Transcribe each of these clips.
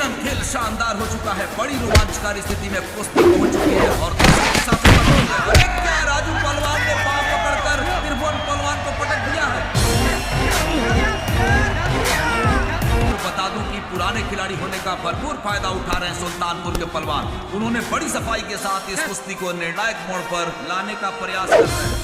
यकीनन खेल शानदार हो चुका है। बड़ी रोमांचकारी स्थिति में कुश्ती पहुंच चुकी है और क्या राजू पहलवान ने पांव पकड़कर त्रिभुवन पहलवान को पटक दिया है। बता दूं कि पुराने खिलाड़ी होने का भरपूर फायदा उठा रहे हैं सुल्तानपुर के पहलवान। उन्होंने बड़ी सफाई के साथ इस कुश्ती को निर्णायक मोड़ पर लाने का प्रयास कर रहे हैं।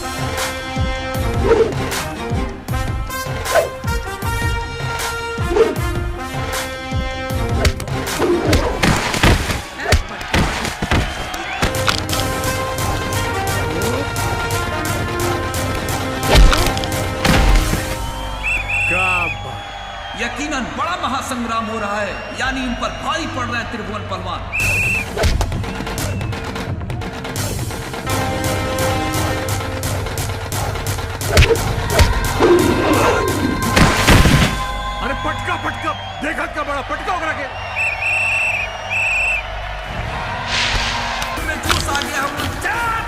यकीनन बड़ा महासंग्राम हो रहा है, यानी इन पर भारी पड़ रहे हैं त्रिभुवन पहलवान। अरे पटका पटका देखा क्या बड़ा पटका हो के जोश आ गया है।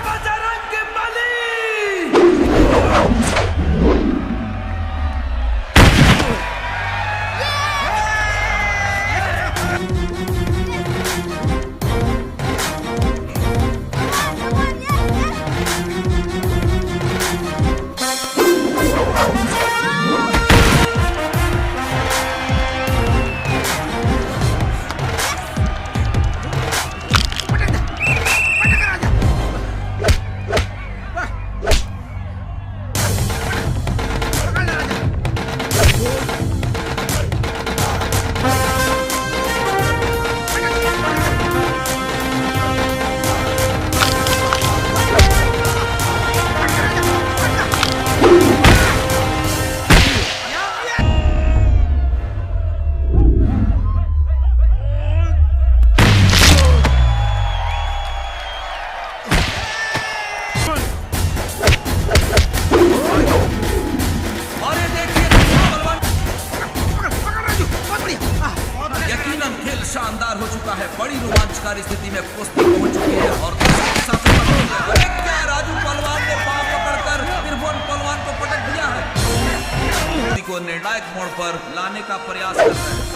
बजरंग बली शानदार हो चुका है। बड़ी रोमांचकारी स्थिति में कुश्ती पहुंच चुकी है और क्या राजू पहलवान ने पांव पकड़कर त्रिभुवन पहलवान को पटक दिया है। कुश्ती को निर्णायक मोड़ पर लाने का प्रयास कर रहे हैं।